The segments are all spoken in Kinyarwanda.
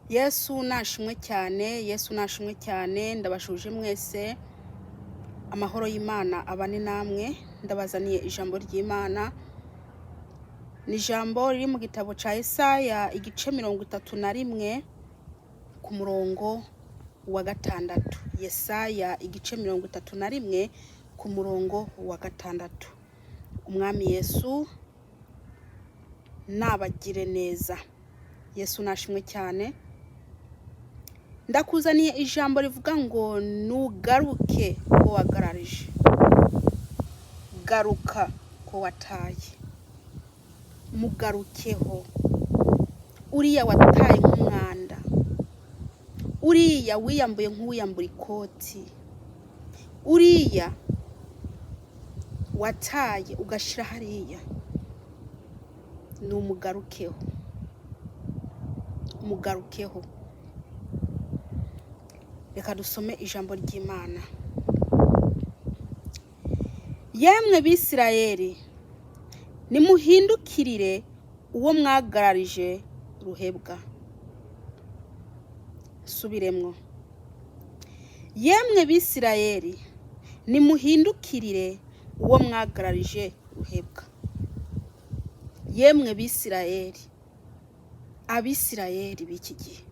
Yesu nashimwe cyane ndabashuje mwese amahoro y'Imana abane namwe ndabazaniye ijambo ry'Imana ni ijambo riri mu gitabo ca Yesaya igice 31 ku murongo wa 6. Yesaya igice 31 ku murongo wa 6. Umwami Yesu nabagire neza. Yesu nashimwe cyane. Ndakuzaniye ijambo rivuga ngo nugaruke ko wagararije. Garuka ko wataye. Mugarukeho. Uriya wataye nk'umwanda. Uriya wiyambuye nk'uwiyambura ikoti. Uriya wataye ugashira hariya. Numugarukeho. Mugarukeho. Reka dusome ijambo ry'Imana. Yemwe Bisirayeli, nimuhindukirire uwo mwagararije ruhebwa. Subiremwo. Yemwe Bisirayeli, nimuhindukirire uwo mwagararije ruhebwa. Yemwe Bisirayeli, Abisirayeli b'iki gihe,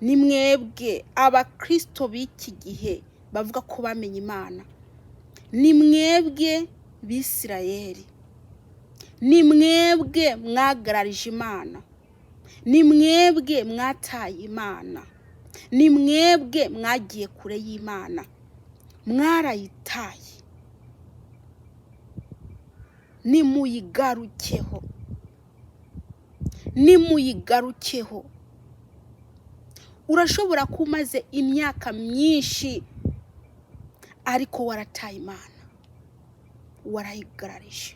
ni mwebwe abakristo b'iki gihe bavuga ko bamenye Imana. Ni mwebwe Bisirayeli, ni mwebwe mwagararije Imana, ni mwebwe mwataye Imana, ni mwebwe mwagiye kure y'Imana, mwarayitaye. Nimuyigarukeho. Nimuyigarukeho. Urashobora kumaze imyaka myinshi ariko warataye Imana, warayigararije.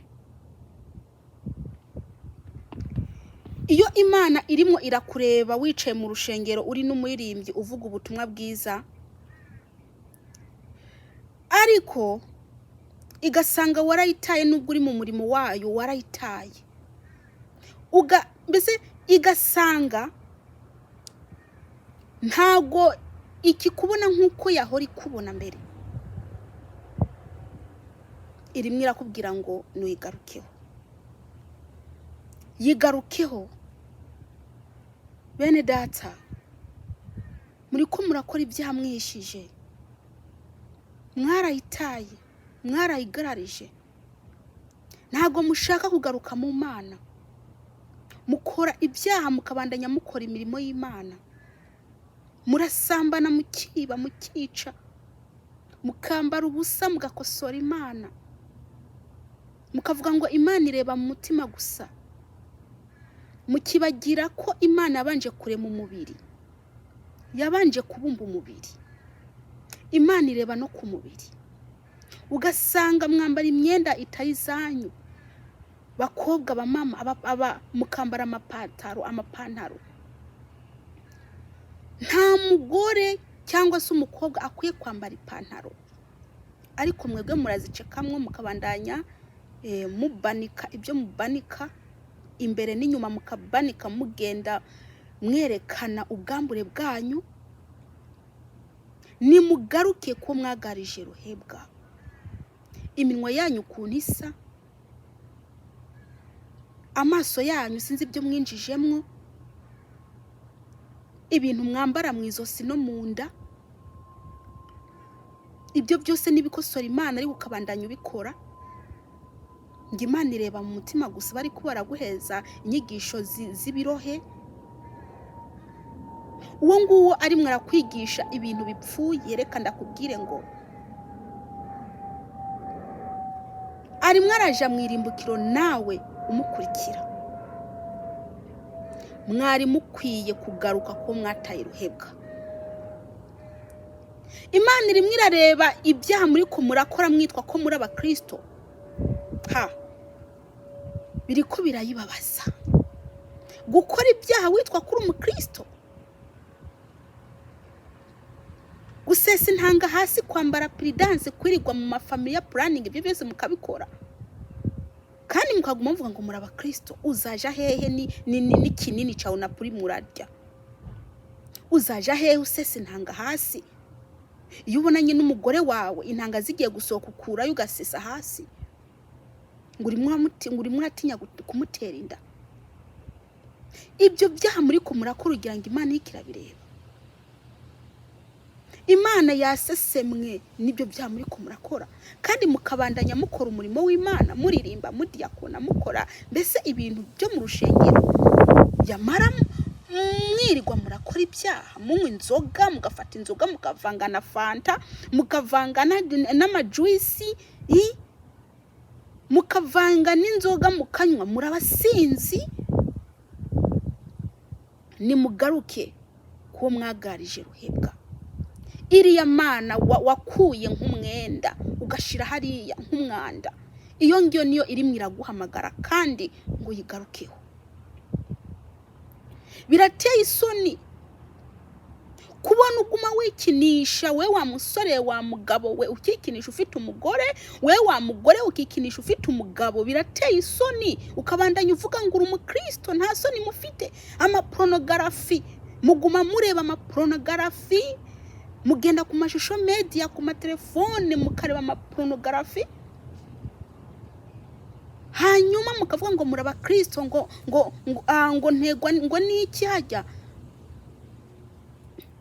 Iyo Imana irimo irakureba wicaye mu rushengero uri n'umuririmbyi uvuga ubutumwa bwiza, ariko igasanga warayitaye nubwo uri mu murimo wayo warayitaye. Mbese igasanga ntago ikikubona nk'uko yahora ikubona mbere. Irimwe irakubwira ngo nuyigarukeho. Yigarukeho. Bene data, muri ko murakora ibyaha mwishije, mwarayitaye, mwarayigararije. Ntago mushaka kugaruka mu Mana. Mukora ibyaha mukabandanya mukora imirimo y'Imana. Murasambana, mukiba, mukica, mukambara ubusa, mugakosora Imana. Mukavuga ngo Imana ireba mu mutima gusa. Mukibagira ko Imana yabanje kurema umubiri, yabanje kubumba umubiri. Imana ireba no ku mubiri. Ugasanga mwambara imyenda itari zanyu. Bakobwa bamama mukambara amapantaro. Nta mugore cyangwa se umukobwa akwiye kwambara ipantaro, ariko mwebwe murazicekamwe mukabandanya mubanika ibyo mubanika imbere n'inyuma, mukabanika mugenda mwerekana ubwambure bwanyu. Nimugaruke ko mwagarije ruhebwa. Iminwa yanyu ukuntu isa, amaso yanyu sinzi ibyo mwinjijemwo, ibintu mwambara mu izosi no mu nda, ibyo byose nibikosora Imana ari ukabandanya ubikora. Ngo Imana ireba mu mutima gusa, bari ko baraguheza inyigisho z'ibirohe. Uwo nguwo ari mwarakwigisha ibintu bipfuye. Reka ndakubwire ngo ari mwaraja mwirimbukiro nawe umukurikira. Mwari mukwiye kugaruka ko mwataye ruhebwa. Imana irimwe irareba ibyaha muri ko murakora mwitwa ko muri abakristo. Biriko birayibabaza. Gukora ibyaha witwa kuri umukristo. Gusesa intanga hasi, kwambara pridanse, kwirirwa mu mafamilia planning, ibyo byose mukabikora. kandi mukaguma muvuga ngo muri abakristo. Uzaja hehe ni kinini cyawe na puri murarya? Uzaja hehe usese intanga hasi? Iyo ubonanye n'umugore wawe intanga zigiye gusohoka ukurayo ugasesa hasi, ngo urimo uratinya kumutera inda. Ibyo byaha muri ko murakora ugira ngo Imana ikirabireba. Imana yasesemwe nibyo byaha muri ko murakora, kandi mukabandanya mukora umurimo w'Imana, muririmba, mudiyakona, mukora mbese ibintu byo mu rushengero. Yamara mwirirwa murakora ibyaha, munywa inzoga, mugafata inzoga mukavanga na fanta, mukavanga n'amajuisi, mukavanga n'inzoga mukanywa, murabasinzi. Ni Mugaruke kuwo mwagararije ruhebwa. Iriya Mana wakuye nk'umwenda ugashira hariya nk'umwanda, iyo ngiyo niyo irimo iraguhamagara kandi ngo yigarukeho. Birateye isoni kubona uguma wikinisha, we wa musore wa mugabo we ukikinisha ufite umugore, we wa mugore ukikinisha ufite umugabo. Birateye isoni ukabandanya uvuga ngo uri umukristo, nta soni mufite. Amapornography, muguma mureba amapornography, mugenda ku mashusho media, ku matelefone mukareba amapornography, hanyuma mukavuga ngo muri abakristo, ngo ntegwa ngo niki hajya,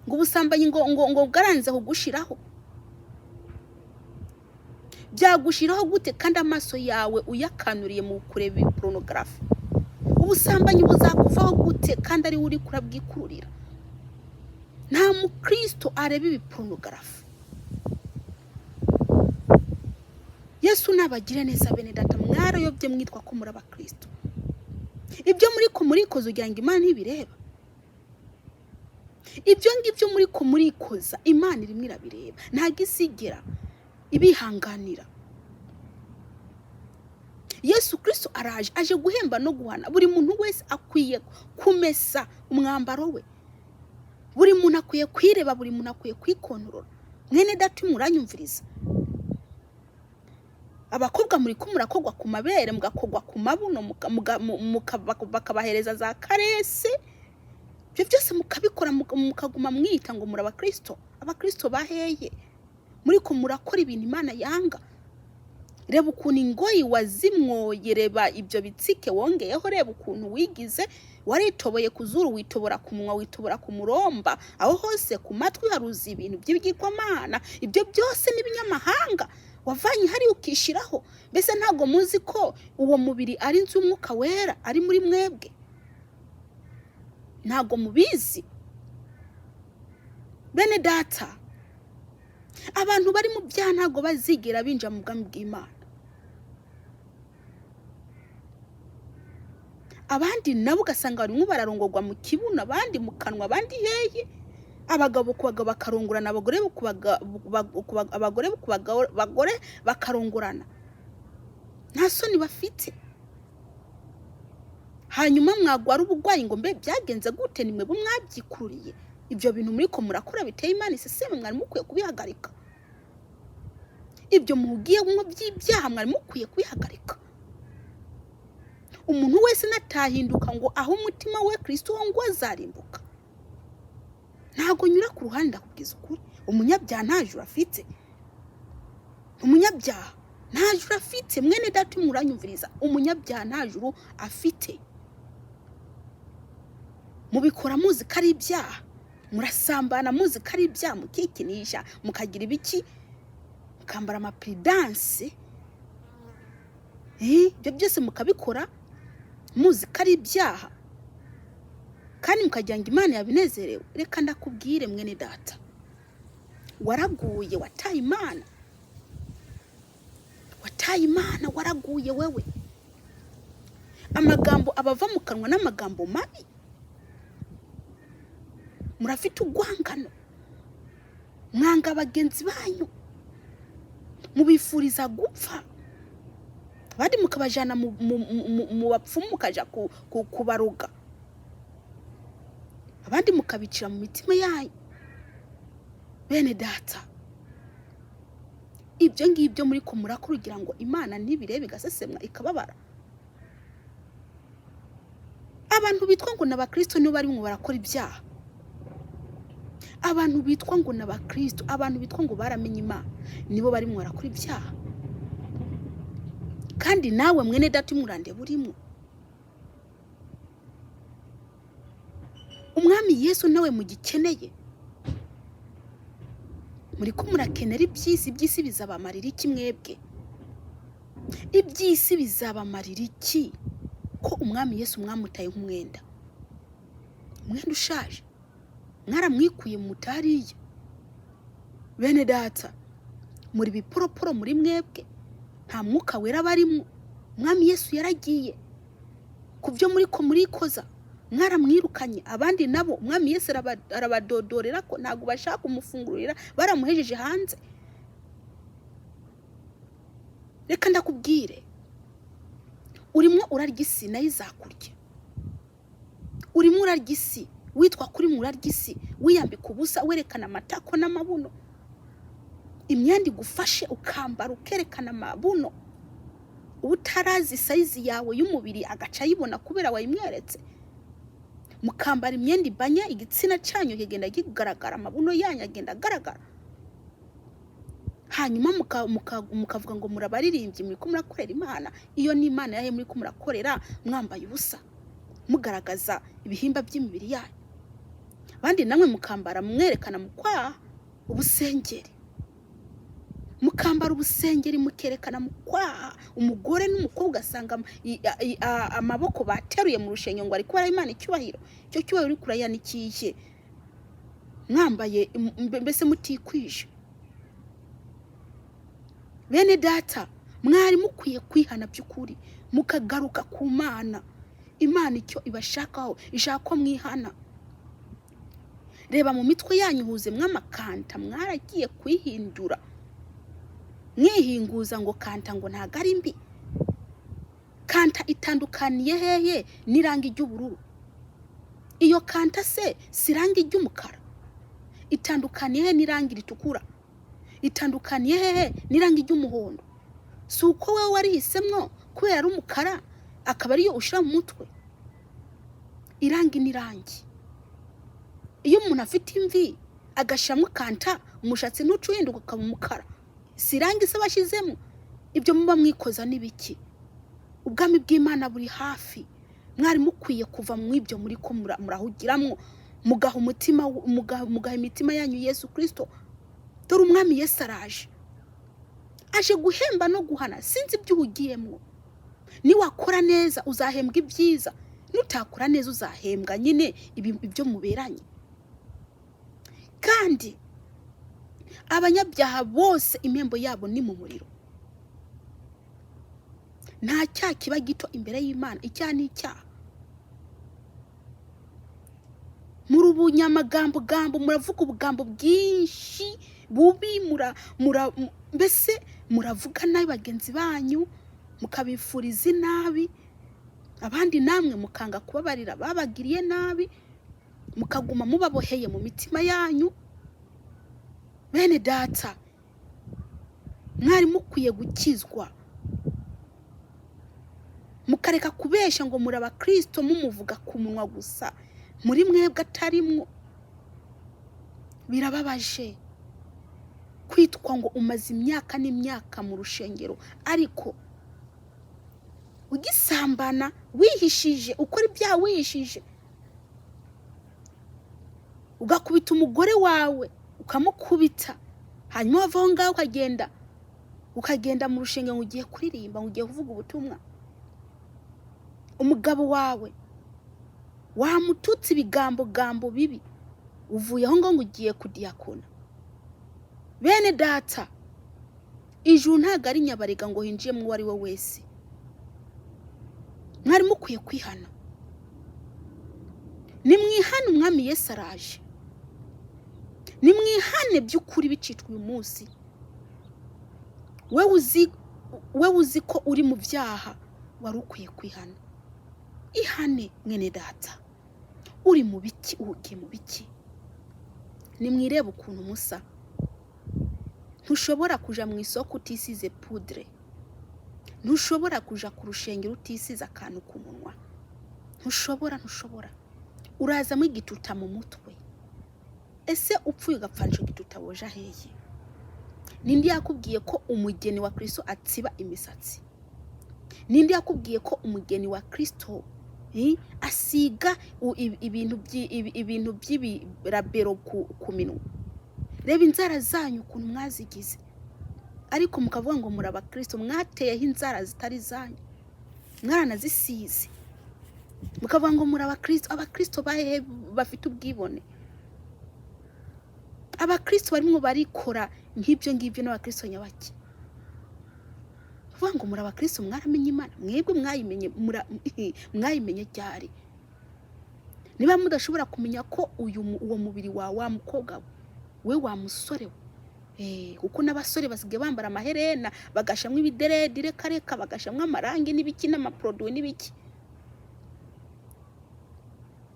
ngo ubusambanyi ngo garanze kugushiraho. Byagushiraho gute kandi amaso yawe uyakanuriye mu kureba pornography? Ubusambanyi buzakuvaho gute kandi ari uri kurabwikururira? Nta mukristo areba ibi pornography. Yesu nabagire neza bene data, mwarayobye mwitwa ko muri abakristo. Ibyo muri ko murikoza ugira ngo Imana ntibireba. Ibyo ngibyo muri ko murikoza Imana irimo irabireba, ntago isigera ibihanganira. Yesu Kristo araje, aje guhemba no guhana. Buri muntu wese akwiye kumesa umwambaro we, buri muntu akwiye kwireba, buri muntu akwiye kwikontorora. Mwene data muranyumviriza, abakobwa muri ko murakogwa ku mabere, mugakogwa ku mabuno, bakabahereza za karese. Ibyo byose mukabikora mukaguma mwita ngo muri abakristo. Abakristo baheye muri ko murakora ibintu Imana yanga. Reba ukuntu ingoyi wazimwoye, reba ibyo bitsike wongeyeho, reba ukuntu wigize, waritoboye kuzuru, witobora ku munwa, witobora ku muromba, aho hose ku matwi haruzi ibintu by'ibigirwamana. Ibyo byose n'ibinyamahanga wavanye hari ukishiraho. Mbese ntago muzi ko uwo mubiri ari inzu y'Umwuka Wera ari muri mwebwe? Ntago mubizi bene data? Abantu bari mu byaha ntago bazigera binja mu bwami bw'Imana. Abandi nabo ugasanga barimo bararongorwa mu kibuno, abandi mu kanwa, abandi hehe. Abagabo ku bagabo bakarongorana, abagore ku bagore bakarongorana. Nta soni bafite. Hanyuma mwagwara ubugwayi ngo mbe byagenze gute? Nimwe bumwabyikururiye. Ibyo bintu muri ko murakora biteye Imana iseseme, mwari mukwiye kubihagarika. Ibyo mugiye mu by'ibyaha mwari mukwiye kubihagarika. Umuntu wese natahinduka ngo aho umutima we Kristo ngo azarimbuka. Ntago nyura ku ruhande akubwiza ukuri. Umunyabyaha nta juru afite. Umunyabyaha nta juru afite. Mwene data muranyumviriza, umunyabyaha nta juru afite. Mubikora muzi kari ibyaha, murasambana muzi kari ibyaha, mukikinisha, mukagira ibiki, mukambara amapridanse, ibyo byose mukabikora muzi kari ibyaha, kandi mukagira ngo Imana yabinezerewe. Reka ndakubwire mwene data, waraguye, wataye Imana, waraguye wewe. Amagambo abava mu kanwa n'amagambo mabi. Murafite ugwangano, mwanga bagenzi banyu, mubifuriza gupfa, abandi mukabajana mu bapfumu mukaja kubaruga, abandi mukabicira mu mitima yanyu. Bene data, ibyo ngibyo muri ko murakora kugira ngo Imana nibirebe igasesemwa ikababara. abantu bitwa ngo n'abakristo nibo barimo barakora ibyaha. Abantu bitwa ngo n'abakristo, abantu bitwa ngo baramenye Imana nibo barimo barakora ibyaha. Kandi nawe mwene data umurande burimo. Umwami Yesu nawe mugikeneye. Muri ko murakenera iby'isi bizabamarira iki mwebwe? Iby'isi bizabamarira iki ko umwami Yesu mwamutaye nk'umwenda? Umwenda ushaje. Mwaramwikuye mutariye. Bene data, muri biporoporo muri mwebwe nta mwuka wera barimo. Umwami Yesu yaragiye. Kubyo muri ko murikoza mwaramwirukanye. Abandi nabo umwami Yesu arabadodorera ko ntago bashaka kumufungurira, baramuhejeje hanze. Reka ndakubwire, urimo urarya isi nayo izakurya. Urimo urarya isi witwa kuri murarya isi, wiyambika ubusa werekana amatako n'amabuno, imyenda igufashe ukambara ukerekana amabuno, utarazi size yawe y'umubiri agaca yibona kubera wayimweretse. Mukambara imyenda ibanya, igitsina cyanyu kigenda kigaragara, amabuno yanyu agenda agaragara. Hanyuma mukavuga ngo murabaririmbyi, muri ko murakorera Imana. Iyo ni Imana yahe muri ko murakorera mwambaye ubusa, mugaragaza ibihimba by'imibiri yanyu. Abandi namwe mukambara mwerekana mukwa ubusengeri, mukambara ubusengeri mukerekana mukwa. Umugore n'umukobwa asanga amaboko bateruye mu rushenyo ngo ari kubara Imana icyubahiro. Cyo cyubahiro uri kurayanikiye mwambaye mbese mutikwije. Bene data, mwari mukwiye kwihana by'ukuri mukagaruka ku Mana. Imana icyo ibashakaho, ishaka ko mwihana. Reba mu mitwe yanyu huze mwamakanta, mwaragiye kwihindura mwihinguza ngo kanta ngo ntago ari mbi. Kanta itandukaniye hehe n'irangi ry'ubururu? Iyo kanta se sirangi ry'umukara? Itandukaniye hehe n'irangi ritukura? Itandukaniye hehe n'irangi ry'umuhondo? Si uko wewe warihisemwo kubera ari umukara akaba ariyo ushira mu mutwe? Irangi n'irangi. Iyo umuntu afite imvi agashyiramo kanta, umushatsi ntucuhinduka ukaba umukara, sirangi se bashizemo? Ibyo muba mwikoza n'ibiki? Ubwami bw'Imana buri hafi. Mwari mukwiye kuva mu ibyo muri ko murahugiramwo, mugaha umutima, mugaha imitima yanyu Yesu Kristo. Dore umwami Yesu araje, aje guhemba no guhana. Sinzi ibyo uhugiyemwo. Niwakora neza uzahembwa ibyiza, nutakora neza uzahembwa nyine ibyo muberanye. Kandi abanyabyaha bose impembo yabo ni mu muriro. Nta cyaha kiba gito imbere y'Imana. Icyaha ni icyaha. Muri ubunyamagambo muravuga ubugambo bwinshi bubi, mbese muravuga nabi bagenzi banyu, mukabifuriza nabi. Abandi namwe mukanga kubabarira babagiriye nabi, mukaguma mubaboheye mu mitima yanyu. Bene data, mwari mukwiye gukizwa, mukareka kubesha ngo muri abakristo mumuvuga ku munwa gusa, muri mwebwe atarimwo. Birababaje kwitwa ngo umaze imyaka n'imyaka mu rushengero, ariko ugisambana wihishije, ukora ibyaha wihishije, ugakubita umugore wawe ukamukubita, hanyuma wavaho ngaho ukagenda mu rushengero ugiye kuririmba, ugiye kuvuga ubutumwa. Umugabo wawe wamututse ibigambo bibi, uvuye aho ngo ugiye kudiyakona. Bene data, ijuru ntago ari nyabarega ngo hinjiyemo uwo ari we wese. Mwari mukwiye kwihana. Nimwihane, umwami Yesu araje. Nimwihane by'ukuri bicitwa uyu munsi. We uzi ko uri mu byaha, wari ukwiye kwihana. Ihane mwene data. Uri mu biki, uhugiye mu biki? Nimwirebe ukuntu musa. Ntushobora kuja mu isoko utisize poudre. Ntushobora kuja ku rushengero utisize akantu ku munwa. ntushobora urazamo igituta mu mutwe. Ese upfuye ugapfanisha igituta woja heye? Nindi yakubwiye ko umugeni wa Kristo atsiba imisatsi? Nindi yakubwiye ko umugeni wa Kristo asiga ibintu by'ibirabero ku minwa? Reba inzara zanyu ukuntu mwazigize, ariko mukavuga ngo muri abakristo, mwateyeho inzara zitari zanyu, mwaranazisize. Mukavuga ngo muri abakristo bahe bafite ubwibone. Abakristo barimo barikora nk'ibyo ngibyo n'abakristo nyabaki. Vuga ngo muri abakristo mwaramenye Imana, mwebwe mwayimenye cyari. Niba mudashobora kumenya ko uwo mubiri wa mukobwa we wa musore kuko n'abasore basigaye bambara amaherena bagashamwa ibideredi reka bagashamwa amarangi n'ibiki n'amaproduit n'ibiki.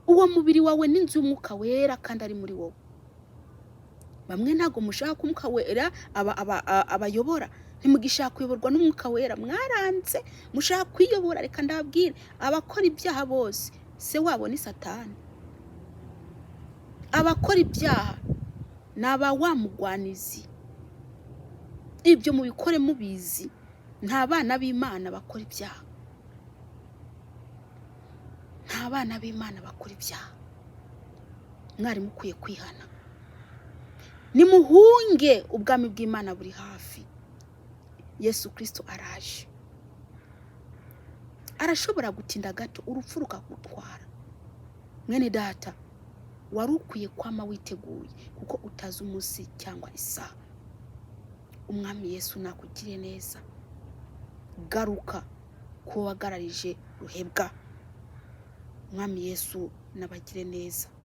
Uwo mubiri wawe n'inzu y'Umwuka Wera kandi ari muri wowe. Bamwe ntago mushaka kumwuka wera abayobora, ntimugishaka kuyoborwa n'Umwuka Wera, mwaranze mushaka kwiyobora. Reka ndababwire, abakora ibyaha bose se wabo ni Satani. Abakora ibyaha naba wamugwanizi. Ibyo mubikore mubizi, nta bana b'Imana bakora ibyaha. Nta bana b'Imana bakora ibyaha. Mwari mukwiye kwihana. Nimuhunge, ubwami bw'Imana buri hafi. Yesu Kristo araje. Arashobora gutinda gato urupfu rukagutwara. Mwene data, wari ukwiye kwama witeguye kuko utazi umunsi cyangwa isaha. Umwami Yesu nakugire neza. Garuka Kuwo wagararije ruhebwa. Umwami Yesu nabagire neza.